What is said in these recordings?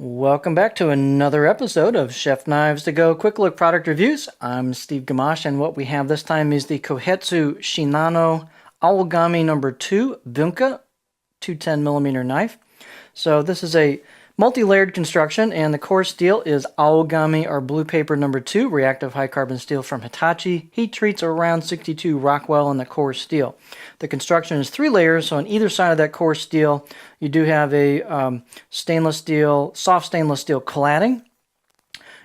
Welcome back to another episode of Chef Knives to Go Quick Look Product Reviews. I'm Steve Gamache, and what we have this time is the Kohetsu Shinano Aogami No. 2 Bunka 210mm knife. So this is a multi-layered construction, and the core steel is Aogami or Blue Paper No. 2 reactive high carbon steel from Hitachi. Heat treats around 62 Rockwell in the core steel. The construction is 3 layers, so on either side of that core steel you do have a soft stainless steel cladding.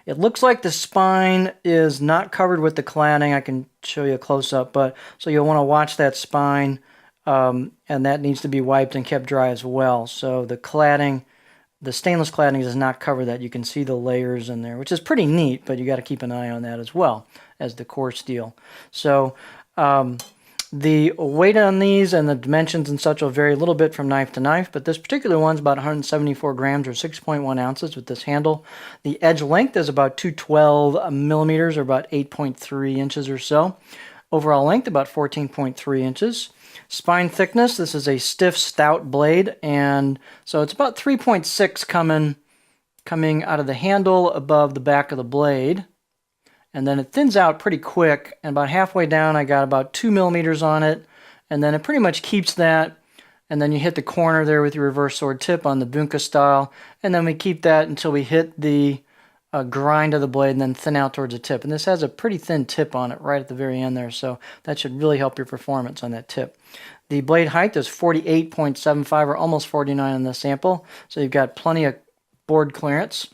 It looks like the spine is not covered with the cladding. I can show you a close-up, but so you'll want to watch that spine, and that needs to be wiped and kept dry as well. So the cladding, the stainless cladding does not cover that. You can see the layers in there, which is pretty neat, but you got to keep an eye on that as well as the core steel. So the weight on these and the dimensions and such will vary a little bit from knife to knife, but this particular one's about 174 grams or 6.1 ounces with this handle. The edge length is about 212 millimeters or about 8.3 inches or so. Overall length about 14.3 inches. Spine thickness, this is a stiff, stout blade, and so it's about 3.6 coming out of the handle above the back of the blade. And then it thins out pretty quick, and about halfway down I got about 2 millimeters on it, and then it pretty much keeps that, and then you hit the corner there with your reverse sword tip on the Bunka style, and then we keep that until we hit the grind of the blade and then thin out towards the tip. And this has a pretty thin tip on it right at the very end there, so that should really help your performance on that tip. The blade height is 48.75 or almost 49 in the sample, so you've got plenty of board clearance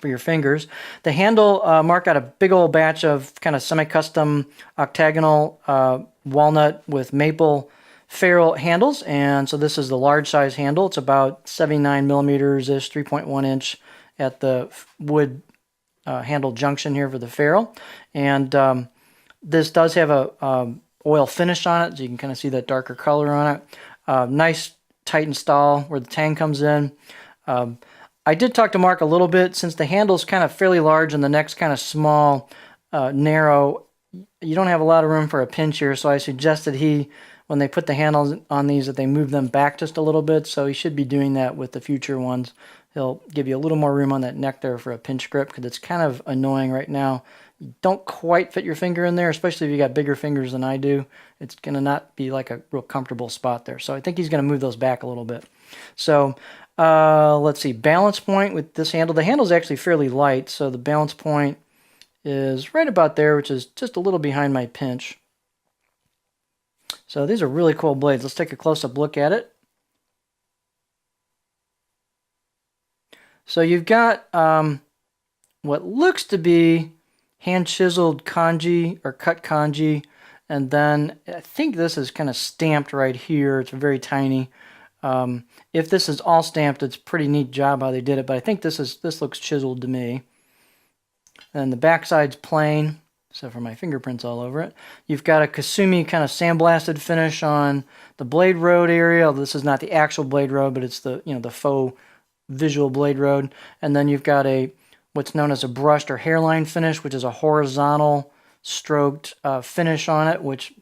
for your fingers. The handle, Mark got a big old batch of kind of semi-custom octagonal walnut with maple ferrule handles, and so this is the large size handle. It's about 79 millimeters-ish, 3.1 inch at the wood handle junction here for the ferrule. And this does have a oil finish on it, so you can kind of see that darker color on it. Nice tight install where the tang comes in. I did talk to Mark a little bit, since the handle's kind of fairly large and the neck's kind of small, narrow, you don't have a lot of room for a pinch here, so I suggested when they put the handles on these, that they move them back just a little bit, so he should be doing that with the future ones. He'll give you a little more room on that neck there for a pinch grip, because it's kind of annoying right now. You don't quite fit your finger in there, especially if you got bigger fingers than I do. It's going to not be like a real comfortable spot there, so I think he's going to move those back a little bit. So let's see, balance point with this handle. The handle is actually fairly light, so the balance point is right about there, which is just a little behind my pinch. So these are really cool blades. Let's take a close-up look at it. So you've got what looks to be hand-chiseled kanji or cut kanji, and then I think this is kind of stamped right here. It's very tiny. If this is all stamped, it's a pretty neat job how they did it, but I think this looks chiseled to me. And the backside's plain, except for my fingerprints all over it. You've got a Kasumi kind of sandblasted finish on the blade road area. This is not the actual blade road, but it's the the faux visual blade road. And then you've got what's known as a brushed or hairline finish, which is a horizontal stroked finish on it, which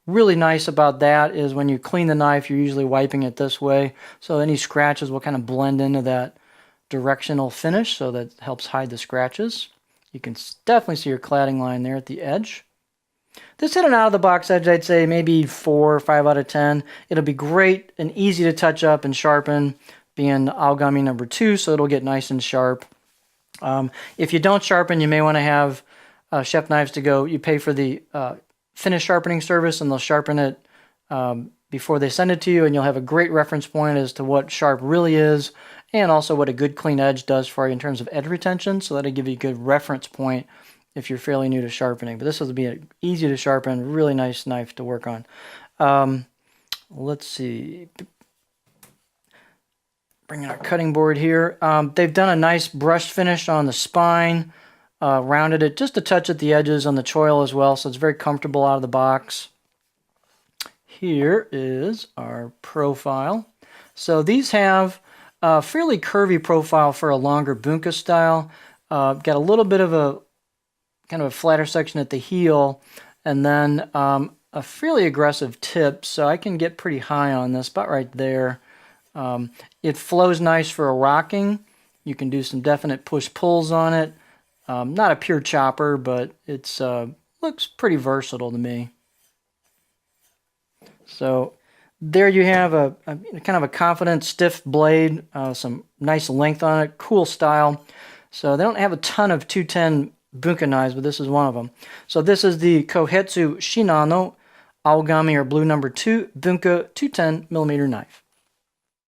really nice about that is when you clean the knife, you're usually wiping it this way, so any scratches will kind of blend into that directional finish, so that helps hide the scratches. You can definitely see your cladding line there at the edge. This hit an out-of-the-box edge, I'd say maybe 4 or 5 out of 10. It'll be great and easy to touch up and sharpen, being Aogami No. 2, so it'll get nice and sharp. If you don't sharpen, you may want to have Chef Knives to Go. You pay for the finish sharpening service, and they'll sharpen it before they send it to you, and you'll have a great reference point as to what sharp really is, and also what a good clean edge does for you in terms of edge retention, so that'll give you a good reference point if you're fairly new to sharpening. But this will be an easy to sharpen, really nice knife to work on. Let's see. Bringing our cutting board here. They've done a nice brushed finish on the spine, rounded it just a touch at the edges on the choil as well, so it's very comfortable out of the box. Here is our profile. So these have a fairly curvy profile for a longer Bunka style. Got a little bit of a kind of a flatter section at the heel, and then a fairly aggressive tip, so I can get pretty high on this, about right there. It flows nice for a rocking. You can do some definite push-pulls on it. Not a pure chopper, but it's looks pretty versatile to me. So there you have a kind of a confident, stiff blade, some nice length on it, cool style. So they don't have a ton of 210 Bunka knives, but this is one of them. So this is the Kohetsu Shinano Aogami or Blue No. 2 Bunka 210mm knife.